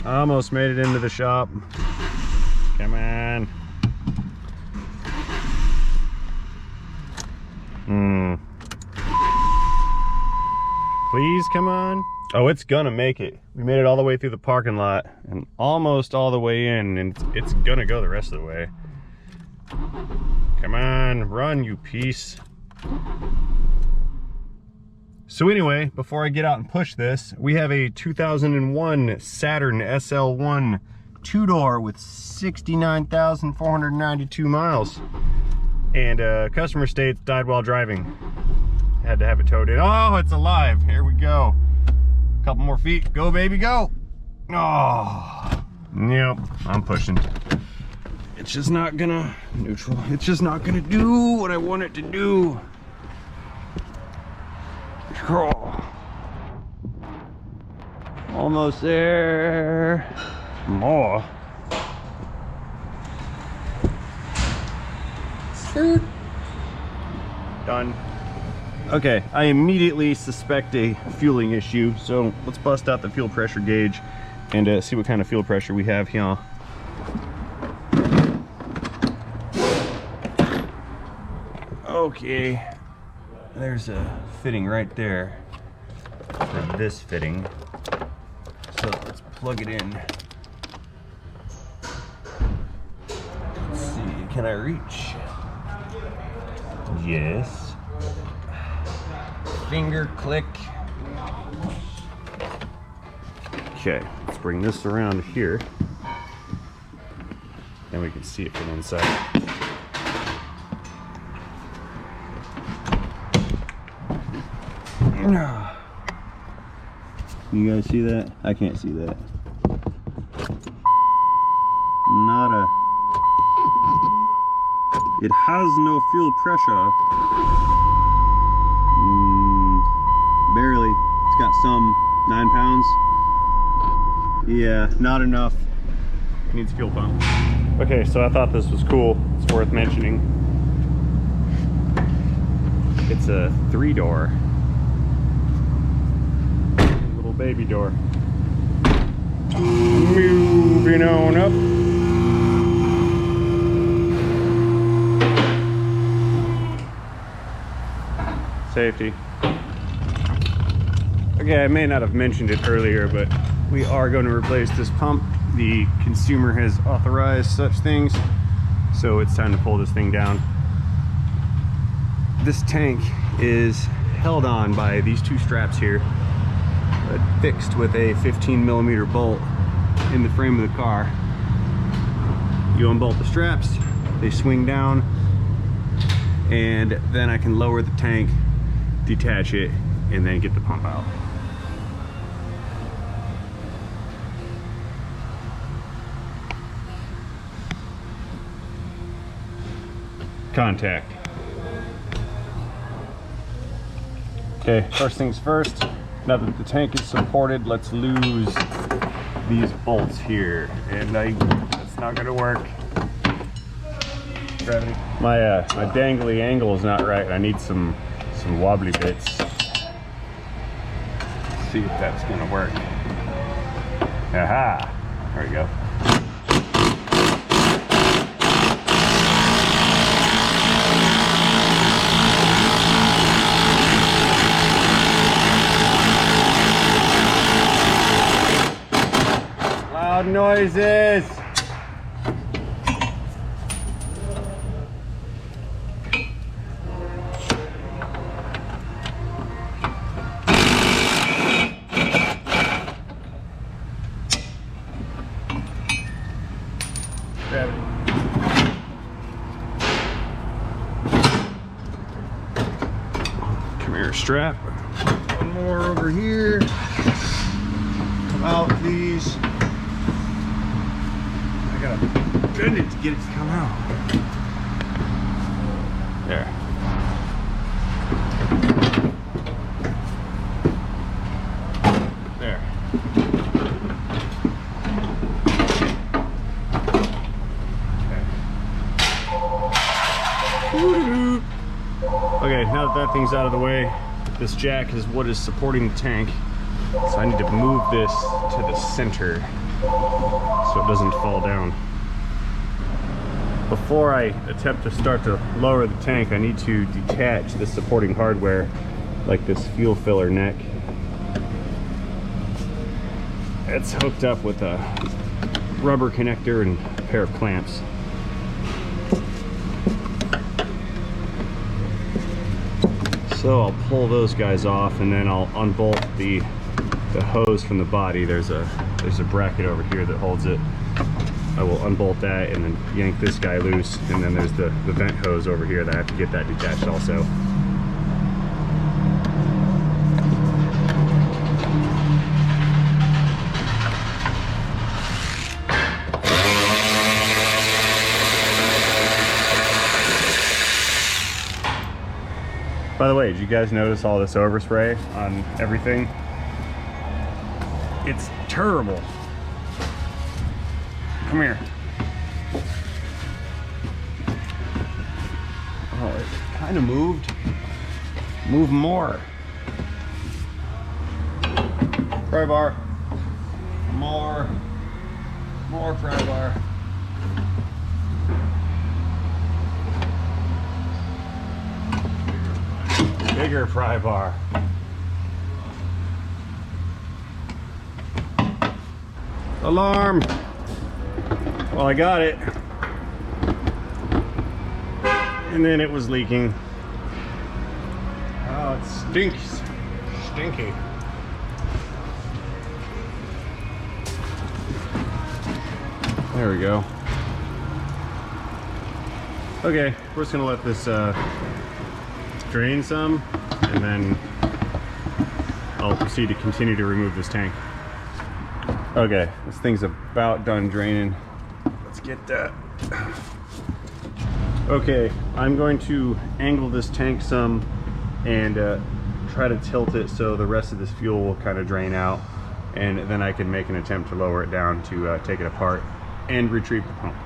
Almost made it into the shop. Come on. Please, come on. Oh, it's gonna make it. We made it all the way through the parking lot and almost all the way in, and it's gonna go the rest of the way. Come on, run, you piece. So anyway, before I get out and push this, we have a 2001 Saturn SL1 two-door with 69,492 miles. And customer states died while driving. Had to have it towed in. Oh, it's alive. Here we go. Couple more feet. Go, baby, go. Oh, yep, I'm pushing. It's just not gonna, neutral. It's just not gonna do what I want it to do. Oh. Almost there. More. Done. Okay, I immediately suspect a fueling issue, so let's bust out the fuel pressure gauge and see what kind of fuel pressure we have here. Okay, there's a fitting right there for this fitting, so let's plug it in. Let's see, can I reach? Yes. Finger click. Okay, let's bring this around here. Then we can see it from inside. You guys see that? I can't see that. Nada. It has no fuel pressure. Barely. It's got some 9 pounds. Yeah, not enough. Needs fuel pump. Okay, so I thought this was cool. It's worth mentioning. It's a 3-door. Little baby door. Moving on up. Safety. Okay, I may not have mentioned it earlier, but we are going to replace this pump. The consumer has authorized such things, so it's time to pull this thing down. This tank is held on by these two straps here, fixed with a 15mm bolt in the frame of the car. You unbolt the straps, they swing down, and then I can lower the tank, detach it, and then get the pump out. Contact. Okay, first things first, now that the tank is supported, let's lose these bolts here. And that's not gonna work. Gravity. My dangly angle is not right. I need some wobbly bits. Let's see if that's gonna work. Aha! There we go. Loud noises! Come here, strap. One more over here. Come out, please. I gotta bend it to get it to come out. There. There. Okay, now that that thing's out of the way, this jack is what is supporting the tank. So I need to move this to the center. so it doesn't fall down. Before I attempt to start to lower the tank, I need to detach the supporting hardware, like this fuel filler neck. It's hooked up with a rubber connector and a pair of clamps. So I'll pull those guys off, and then I'll unbolt the hose from the body. There's a bracket over here that holds it. I will unbolt that and then yank this guy loose, and then there's the vent hose over here that I have to get that detached also. By the way, did you guys notice all this overspray on everything? It's terrible. Come here. Oh, it kind of moved. Move more. Pry bar. More pry bar. Bigger pry bar. Alarm. Well, I got it. And then it was leaking. Oh, it stinks. Stinky. There we go. Okay, we're just gonna let this drain some, and then I'll proceed to continue to remove this tank. Okay, this thing's about done draining. Let's get that. Okay, I'm going to angle this tank some and try to tilt it so the rest of this fuel will kind of drain out, and then I can make an attempt to lower it down to take it apart and retrieve the pump.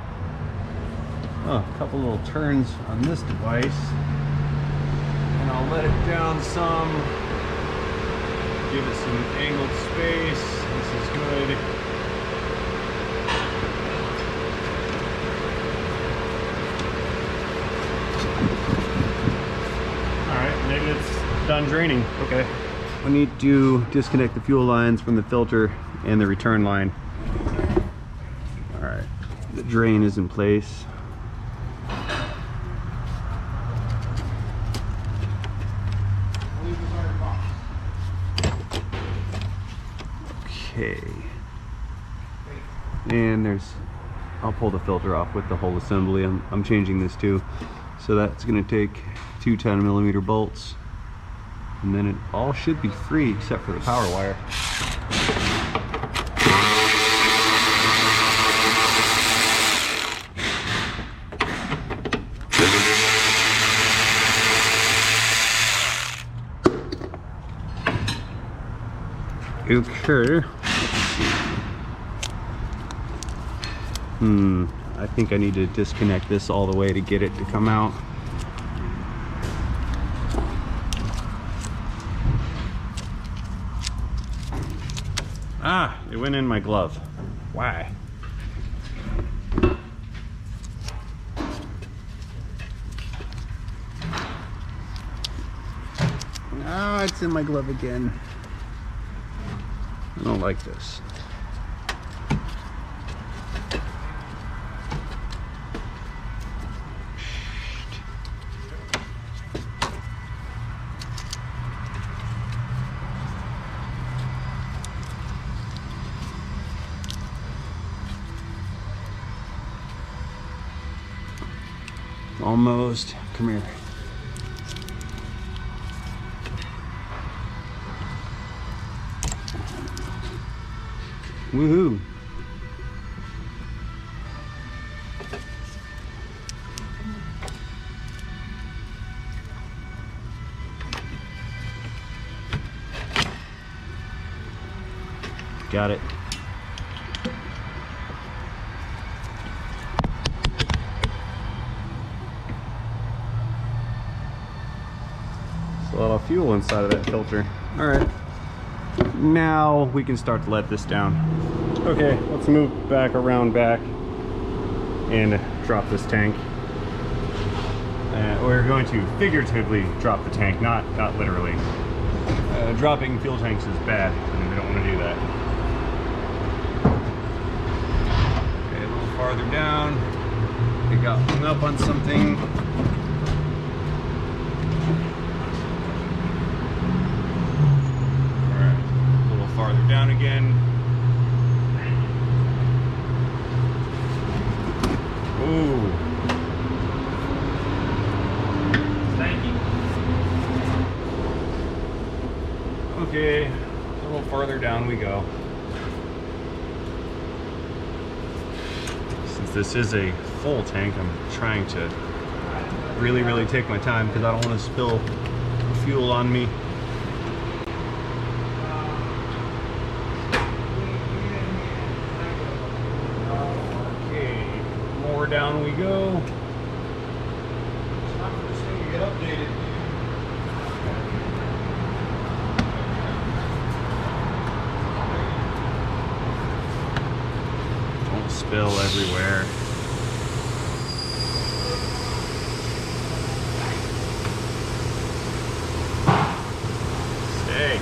Oh, a couple little turns on this device, and I'll let it down some, give it some angled space. This is good. Alright, maybe it's done draining. Okay. I need to disconnect the fuel lines from the filter and the return line. Alright, the drain is in place. Okay, and I'll pull the filter off with the whole assembly. I'm changing this too, so that's going to take 2 10mm bolts, and then it all should be free except for the power wire. Okay. I think I need to disconnect this all the way to get it to come out. Ah, it went in my glove. Why? Ah, it's in my glove again. I don't like this. Almost. Come here. Woohoo. Got it. A lot of fuel inside of that filter. All right, now we can start to let this down. Okay, let's move back around back and drop this tank. We're going to figuratively drop the tank, not literally. Dropping fuel tanks is bad, and we don't want to do that. Okay, a little farther down. We got hung up on something. Alright, a little farther down again. Ooh. Okay, a little farther down we go. Since this is a full tank, I'm trying to really take my time because I don't want to spill fuel on me. Okay, more down we go. It's time for this thing to get updated. Spill everywhere. Stay.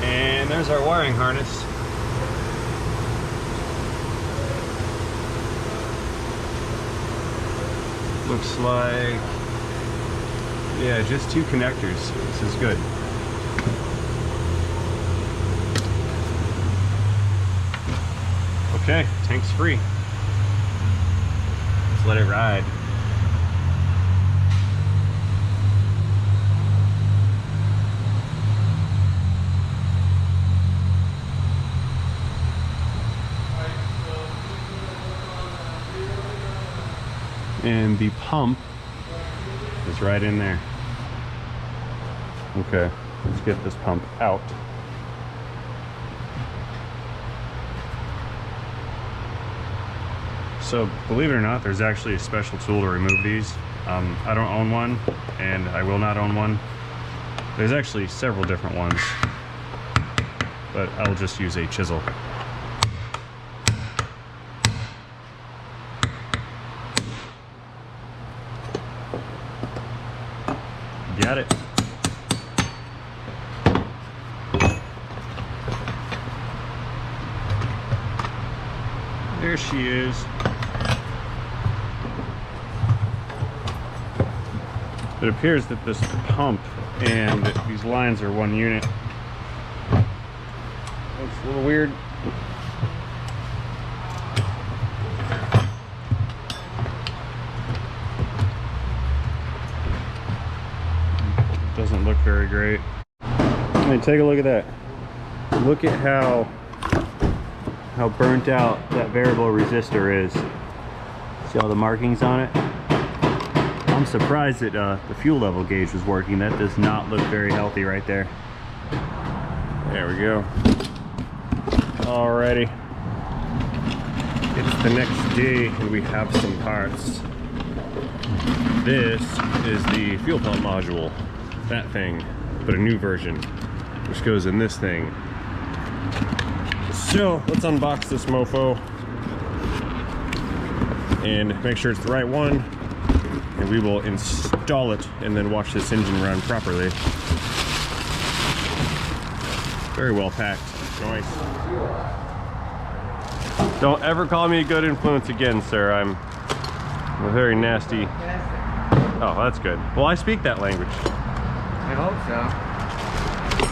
And there's our wiring harness. Looks like, yeah, just 2 connectors. This is good. Okay, tank's free. Let's let it ride. And the pump is right in there. Okay, let's get this pump out. So believe it or not, there's actually a special tool to remove these. I don't own one, and I will not own one. There's actually several different ones, but I'll just use a chisel. Got it. There she is. It appears that this pump and these lines are one unit. Looks a little weird. Doesn't look very great. I mean, take a look at that. Look at how burnt out that variable resistor is. See all the markings on it? I'm surprised that the fuel level gauge was working. That does not look very healthy right there. There we go. Alrighty. It's the next day and we have some parts. This is the fuel pump module. That thing, but a new version, which goes in this thing. So let's unbox this mofo and make sure it's the right one, and we will install it and then watch this engine run properly. Very well packed. Nice. Don't ever call me a good influence again, sir. I'm a very nasty. Oh, that's good. Well, I speak that language. I hope so.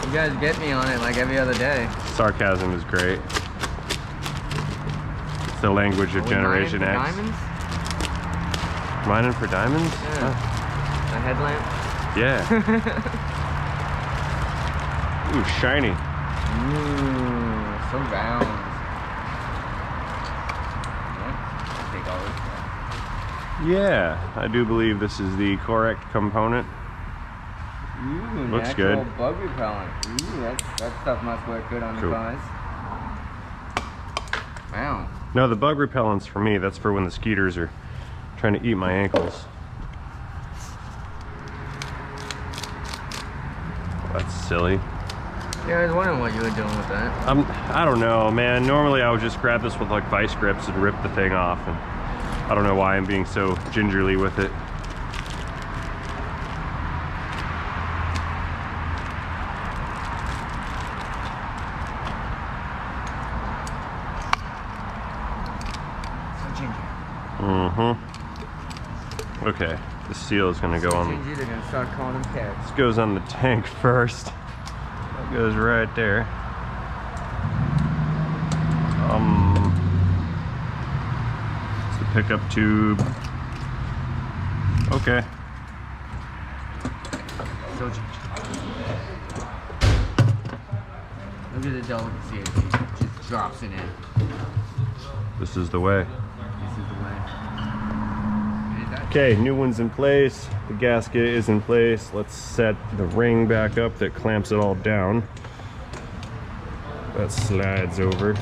You guys get me on it like every other day. Sarcasm is great. It's the language of Generation X. Diamonds? Mining for diamonds? Yeah. Oh. A headlamp? Yeah. Ooh, shiny. Ooh, so round. Yeah, take all this. Yeah, I do believe this is the correct component. Ooh, looks good. Bug repellent. Ooh, that stuff must work good on cool. the cars. Wow. No, the bug repellent's for me. That's for when the skeeters are trying to eat my ankles. That's silly. Yeah, I was wondering what you were doing with that. I don't know, man. Normally I would just grab this with like vice grips and rip the thing off, and I don't know why I'm being so gingerly with it. So ginger. Mm-hmm. Okay, the seal is gonna go on. Ginger, they're gonna start calling them cats. This goes on the tank first. That goes right there. It's the pickup tube. Okay. So ginger. Look at the delicacy. It just drops it in. This is the way. This is the way. Okay, new one's in place. The gasket is in place. Let's set the ring back up that clamps it all down. That slides over. There we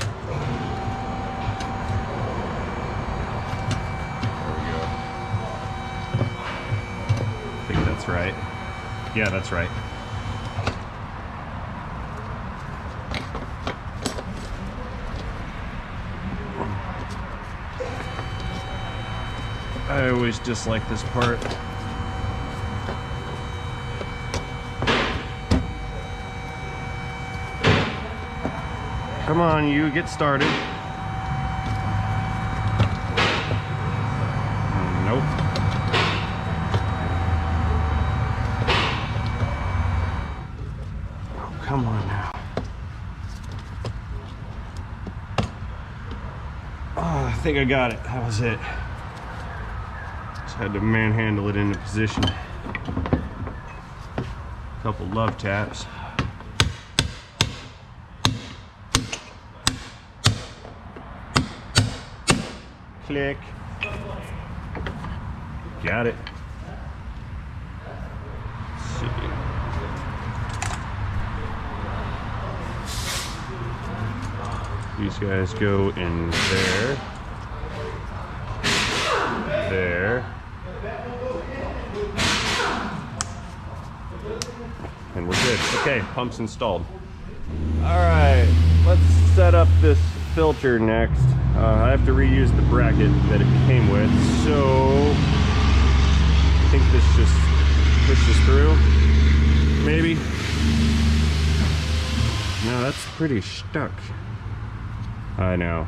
go. I think that's right. Yeah, that's right. I always dislike this part. Come on, you get started. Nope. Oh, come on now. Oh, I think I got it. That was it. Just had to manhandle it into position. Couple love taps. Click. Got it. Let's see. These guys go in there. There. And we're good. Okay, pump's installed. All right, let's set up this filter next. I have to reuse the bracket that it came with, so I think this just pushes through, maybe. No, that's pretty stuck. I know.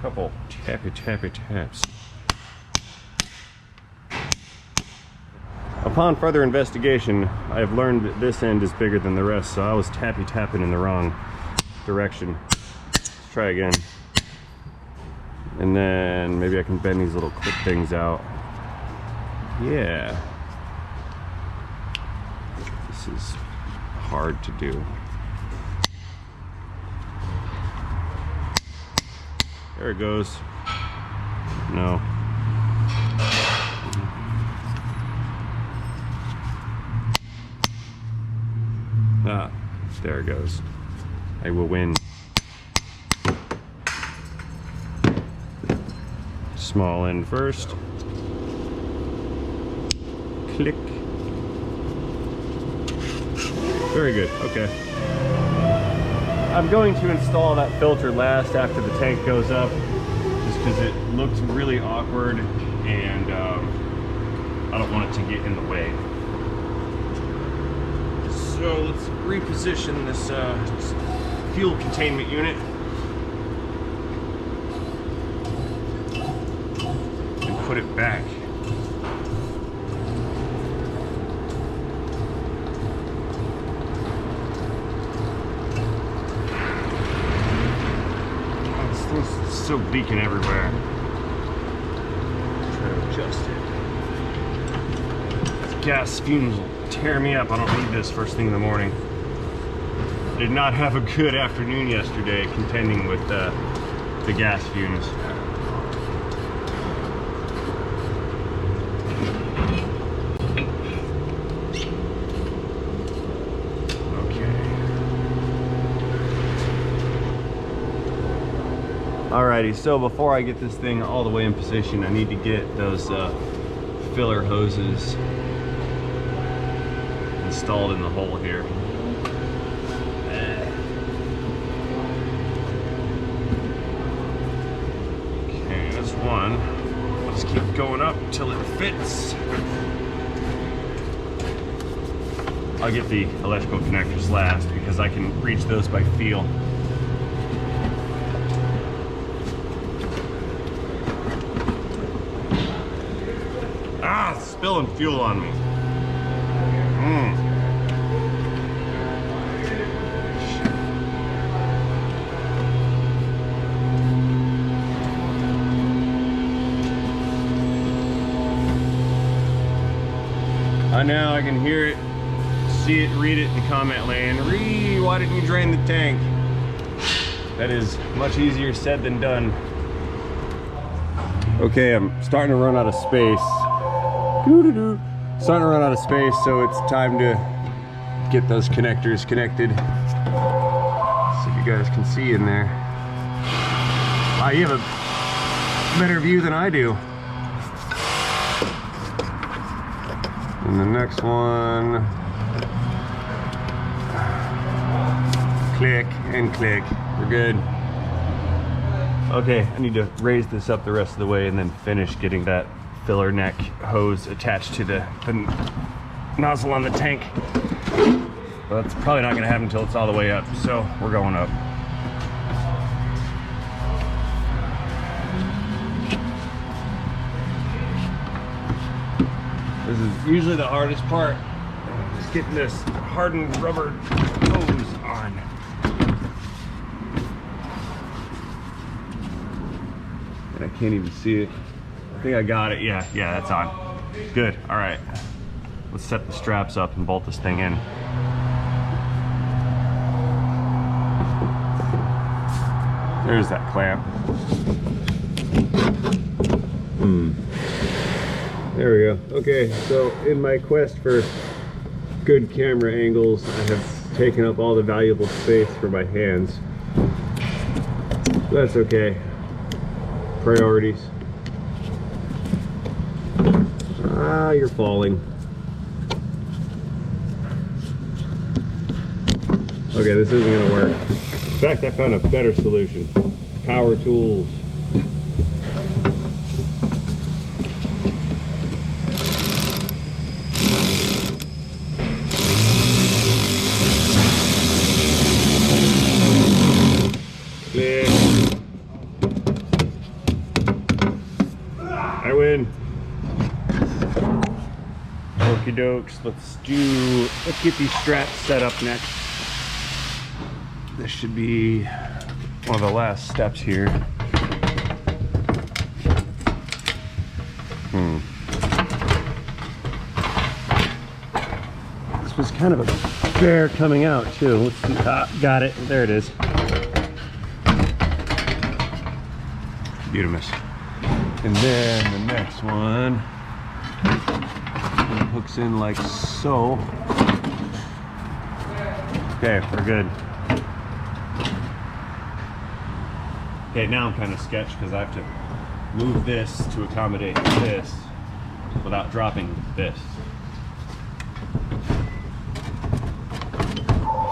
Couple tappy taps. Upon further investigation, I have learned that this end is bigger than the rest, so I was tapping in the wrong direction. Let's try again. And then maybe I can bend these little clip things out. Yeah. This is hard to do. There it goes. No. Ah, there it goes. I will win. Small end first. Click. Very good, okay. I'm going to install that filter last after the tank goes up, just because it looks really awkward and I don't want it to get in the way. So let's reposition this fuel containment unit and put it back. Oh, this thing's so leaking everywhere. Try to adjust it. These gas fumes will tear me up. I don't need this first thing in the morning. I did not have a good afternoon yesterday contending with the gas fumes. Okay. Alrighty, so before I get this thing all the way in position, I need to get those filler hoses installed in the hole here. Okay, that's one. Let's keep going up till it fits. I'll get the electrical connectors last because I can reach those by feel. Ah, it's spilling fuel on me. Now I can hear it, see it, read it in comment land. Why didn't you drain the tank? That is much easier said than done. Okay, I'm starting to run out of space. Starting to run out of space, so it's time to get those connectors connected. See if you guys can see in there. Wow, you have a better view than I do. And the next one, click and click, we're good. Okay, I need to raise this up the rest of the way and then finish getting that filler neck hose attached to the nozzle on the tank. But that's probably not gonna happen until it's all the way up, so we're going up. This is usually the hardest part, just getting this hardened rubber hose on. And I can't even see it. I think I got it. Yeah, that's on. Good. All right. Let's set the straps up and bolt this thing in. There's that clamp. There we go. Okay, so in my quest for good camera angles, I have taken up all the valuable space for my hands. That's okay. Priorities. Ah, you're falling. Okay, this isn't gonna work. In fact, I found a better solution. Power tools. I win. Okie dokes. Let's get these straps set up next. This should be one of the last steps here. This was kind of a bear coming out too. Let's see. Got it. There it is. Beautiful. And then the next one hooks in like so. Okay, we're good. Okay, now I'm kind of sketched because I have to move this to accommodate this without dropping this.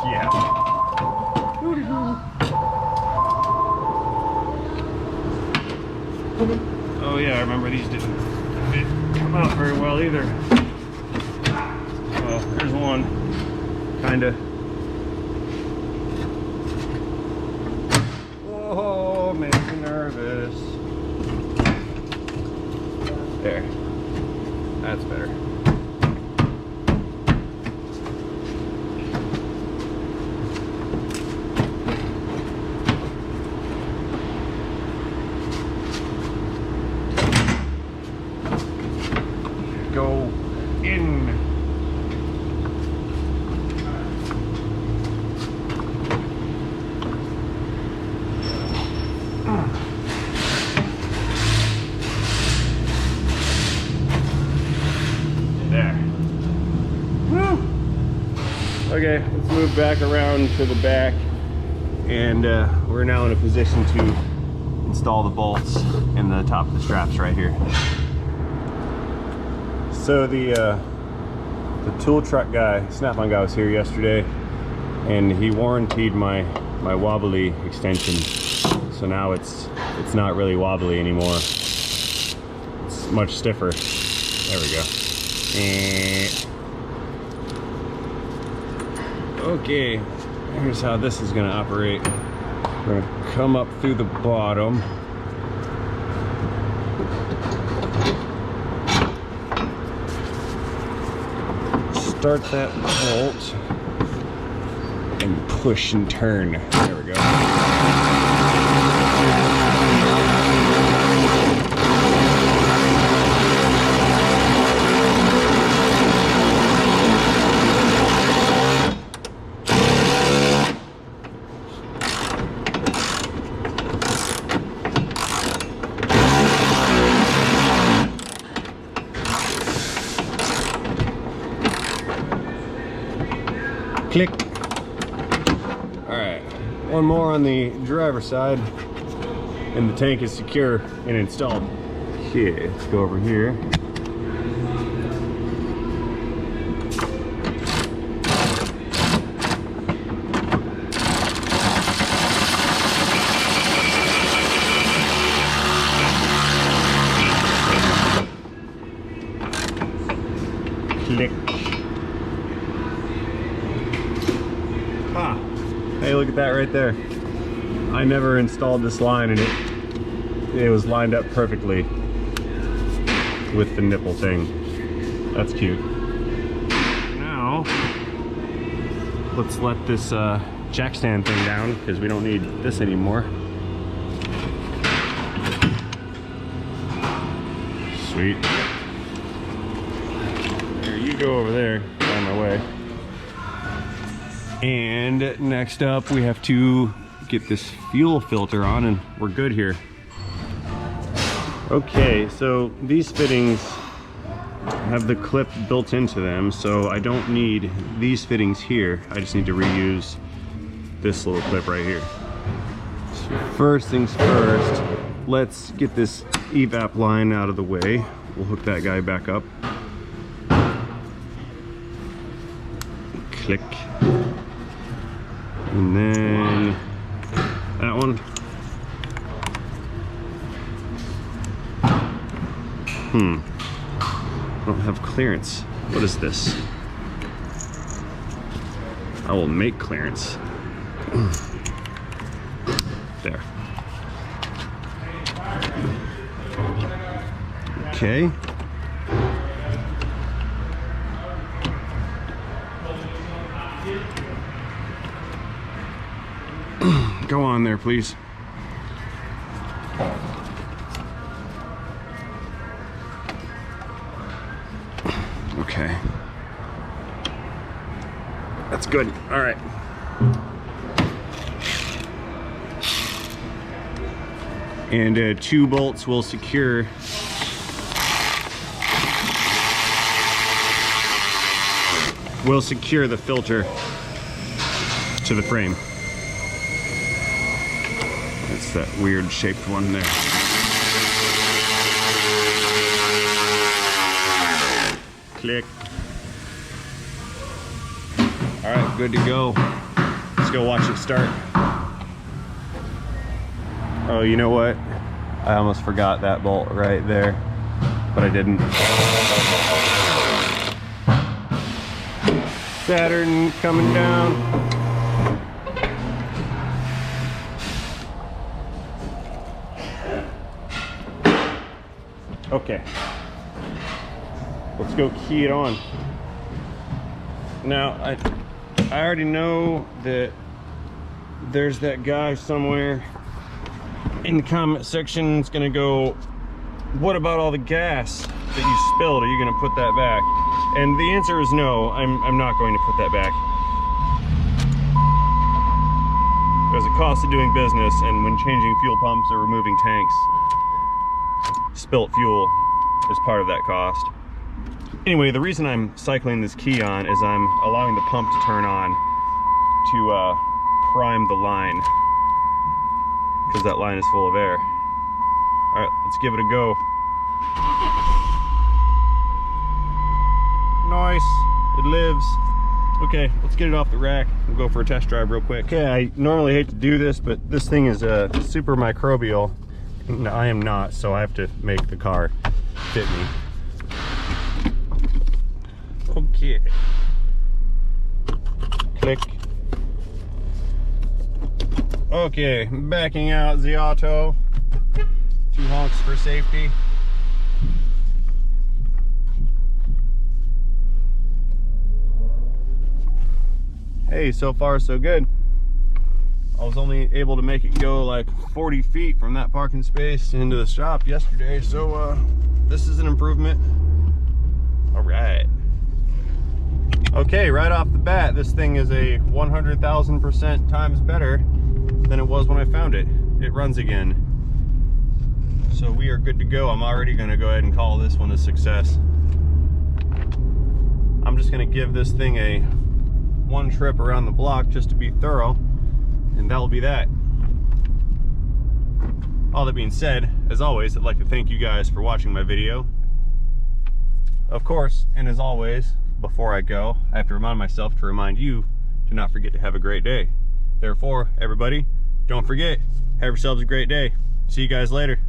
Yeah. Oh yeah, I remember these didn't come out very well either. Well, there's one, kinda. Whoa, makes me nervous. There, that's better. Go in. There. Woo! Okay, let's move back around to the back, and we're now in a position to install the bolts in the top of the straps right here. So the tool truck guy, Snap-on guy, was here yesterday, and he warranted my wobbly extension. So now it's not really wobbly anymore. It's much stiffer. There we go. Okay, here's how this is going to operate. We're going to come up through the bottom. Start that bolt and push and turn. There we go. Click. All right, one more on the driver's side, and the tank is secure and installed. Okay, let's go over here. Click. Ah, hey, look at that right there. I never installed this line, and it was lined up perfectly with the nipple thing. That's cute. Now, let's let this jack stand thing down, because we don't need this anymore. Sweet. There you go over there, on my way. And next up, we have to get this fuel filter on, and we're good here. Okay, so these fittings have the clip built into them, so I don't need these fittings here. I just need to reuse this little clip right here. So first things first, let's get this evap line out of the way. We'll hook that guy back up. Click. And then that one. I don't have clearance. What is this? I will make clearance. There. Okay. Go on there, please. Okay. That's good. All right. And 2 bolts will secure the filter to the frame. It's that weird shaped one there. Click. All right, good to go. Let's go watch it start. Oh, you know what? I almost forgot that bolt right there, but I didn't. Saturn coming down. Okay, let's go key it on. Now, I already know that there's that guy somewhere in the comment section that's gonna go, what about all the gas that you spilled? Are you gonna put that back? And the answer is no, I'm not going to put that back. There's a cost of doing business, and when changing fuel pumps or removing tanks, spilt fuel is part of that cost. Anyway, the reason I'm cycling this key on is I'm allowing the pump to turn on to prime the line, because that line is full of air. All right, let's give it a go. Nice. It lives. Okay, let's get it off the rack. We'll go for a test drive real quick. Okay, I normally hate to do this, but this thing is super microbial. No, I am not, so I have to make the car fit me. Okay. Click. Okay, backing out the auto. 2 honks for safety. Hey, so far so good. I was only able to make it go like 40 feet from that parking space into the shop yesterday, so this is an improvement. All right. Okay, right off the bat, this thing is a 100,000% times better than it was when I found it. It runs again. So we are good to go. I'm already gonna go ahead and call this one a success. I'm just gonna give this thing a 1 trip around the block just to be thorough, and that'll be that. All that being said, as always, I'd like to thank you guys for watching my video. Of course, and as always, before I go, I have to remind myself to remind you to not forget to have a great day. Therefore, everybody, don't forget, have yourselves a great day. See you guys later.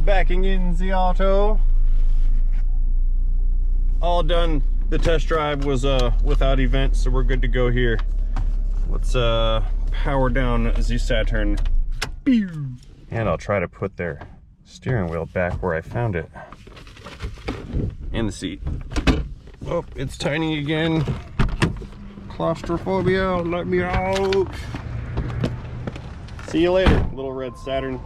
Backing in the auto. All done. The test drive was without events, so we're good to go here. Let's power down the Saturn. And I'll try to put their steering wheel back where I found it. And the seat. Oh, it's tiny again. Claustrophobia, let me out. See you later, little red Saturn.